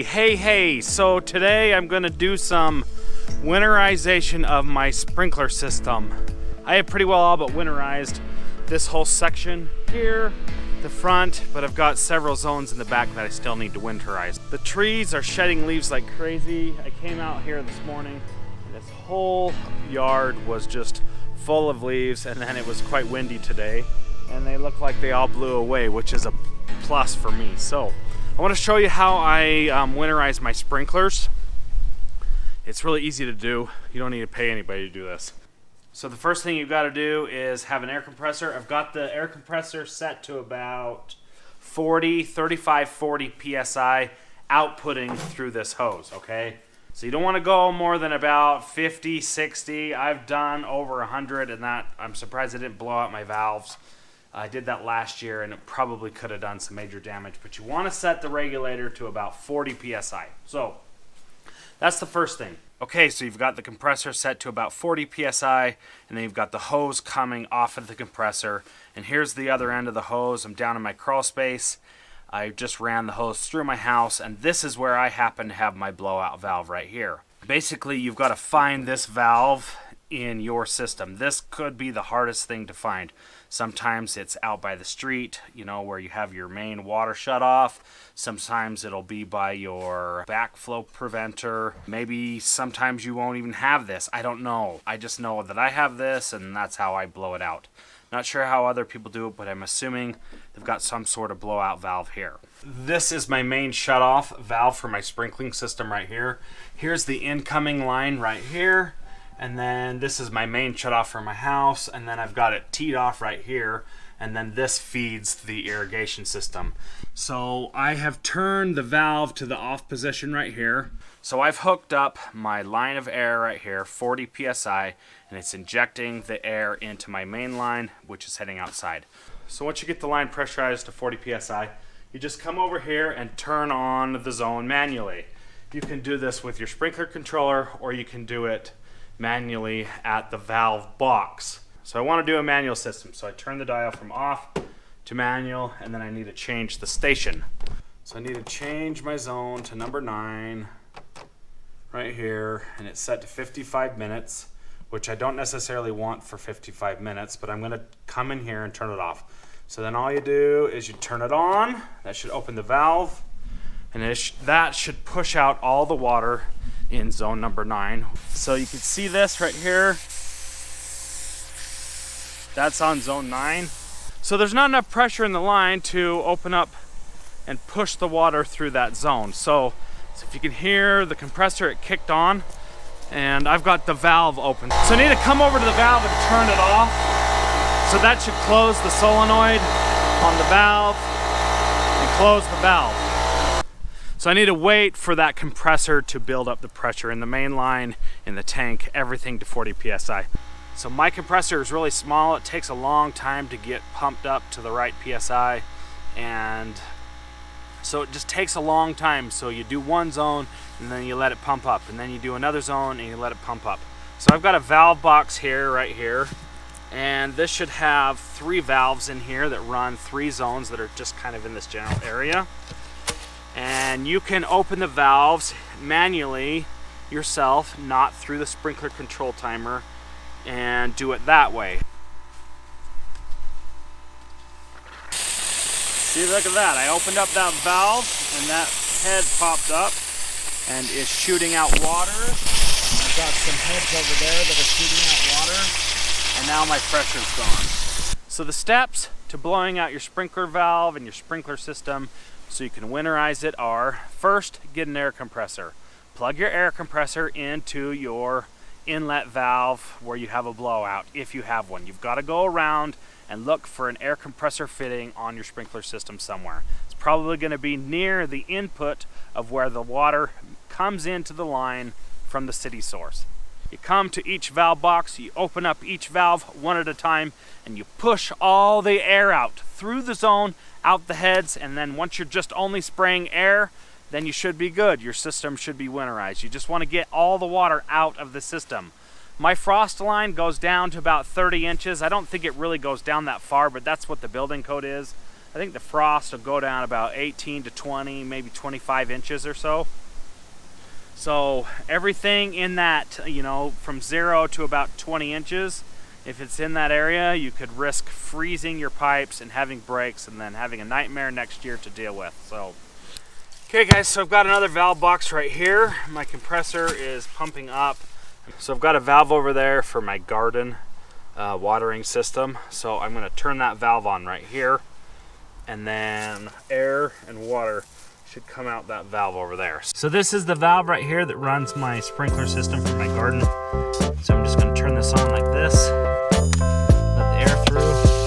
Hey, so today I'm gonna do some winterization of my sprinkler system. I have pretty well all but winterized this whole section here, the front, but I've got several zones in the back that I still need to winterize. The trees are shedding leaves like crazy. I came out here this morning and this whole yard was just full of leaves, and then it was quite windy today and they look like they all blew away, which is a plus for me. So I want to show you how I winterize my sprinklers. It's really easy to do. You don't need to pay anybody to do this. So the first thing you've got to do is have an air compressor. I've got the air compressor set to about 35, 40 PSI outputting through this hose, okay? So you don't want to go more than about 50, 60. I've done over 100, and that I'm surprised I didn't blow out my valves. I did that last year and it probably could have done some major damage, but you want to set the regulator to about 40 PSI. So that's the first thing. Okay, so you've got the compressor set to about 40 PSI, and then you've got the hose coming off of the compressor, and here's the other end of the hose. I'm down in my crawl space. I just ran the hose through my house, and this is where I happen to have my blowout valve right here. Basically, you've got to find this valve in your system. This could be the hardest thing to find. Sometimes it's out by the street, you know, where you have your main water shut off. Sometimes it'll be by your backflow preventer. Maybe sometimes you won't even have this. I don't know. I just know that I have this, and that's how I blow it out. Not sure how other people do it, but I'm assuming they've got some sort of blowout valve here. This is my main shutoff valve for my sprinkling system right here. Here's the incoming line right here. And then this is my main shutoff for my house, and then I've got it teed off right here, and then this feeds the irrigation system. So I have turned the valve to the off position right here. So I've hooked up my line of air right here, 40 PSI, and it's injecting the air into my main line, which is heading outside. So once you get the line pressurized to 40 PSI, you just come over here and turn on the zone manually. You can do this with your sprinkler controller, or you can do it manually at the valve box. So I want to do a manual system, so I turn the dial from off to manual, and then I need to change the station. So I need to change my zone to number 9 right here, and it's set to 55 minutes, which I don't necessarily want for 55 minutes, but I'm going to come in here and turn it off. So then all you do is you turn it on. That should open the valve, and that should push out all the water in zone number 9. So you can see this right here. That's on zone 9. So there's not enough pressure in the line to open up and push the water through that zone. So if you can hear the compressor, it kicked on, and I've got the valve open. So I need to come over to the valve and turn it off. So that should close the solenoid on the valve and close the valve. So I need to wait for that compressor to build up the pressure in the main line, in the tank, everything to 40 PSI. So my compressor is really small. It takes a long time to get pumped up to the right PSI, and so it just takes a long time. So you do one zone and then you let it pump up, and then you do another zone and you let it pump up. So I've got a valve box here, right here, and this should have 3 valves in here that run 3 zones that are just kind of in this general area. And you can open the valves manually yourself, not through the sprinkler control timer, and do it that way. See, look at that. I opened up that valve and that head popped up and is shooting out water. I've got some heads over there that are shooting out water, and now my pressure's gone. So the steps to blowing out your sprinkler valve and your sprinkler system so you can winterize it are: first, get an air compressor. Plug your air compressor into your inlet valve where you have a blowout, if you have one. You've got to go around and look for an air compressor fitting on your sprinkler system somewhere. It's probably going to be near the input of where the water comes into the line from the city source. You come to each valve box, you open up each valve one at a time, and you push all the air out through the zone, out the heads, and then once you're just only spraying air, then you should be good. Your system should be winterized. You just want to get all the water out of the system. My frost line goes down to about 30 inches. I don't think it really goes down that far, but that's what the building code is. I think the frost will go down about 18 to 20, maybe 25 inches or so. So everything in that, you know, from 0 to about 20 inches, if it's in that area, you could risk freezing your pipes and having breaks and then having a nightmare next year to deal with. So, okay guys, so I've got another valve box right here. My compressor is pumping up. So I've got a valve over there for my garden watering system. So I'm gonna turn that valve on right here, and then air and water should come out that valve over there. So this is the valve right here that runs my sprinkler system for my garden. So I'm just gonna turn this on like this, let the air through.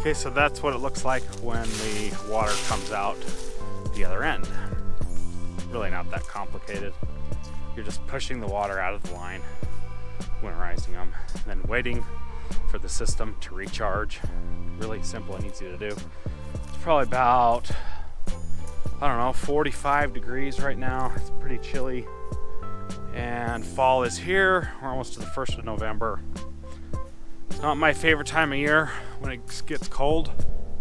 Okay, so that's what it looks like when the water comes out the other end. Really not that complicated. You're just pushing the water out of the line, winterizing them, and then waiting for the system to recharge. Really simple and easy to do. It's probably about, I don't know, 45 degrees right now. It's pretty chilly. And fall is here. We're almost to the 1st of November. It's not my favorite time of year when it gets cold.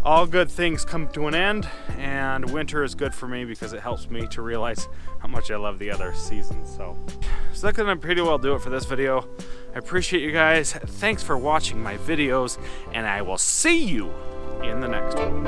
All good things come to an end, and winter is good for me because it helps me to realize how much I love the other seasons. So that's gonna pretty well do it for this video. I appreciate you guys. Thanks for watching my videos, and I will see you in the next one.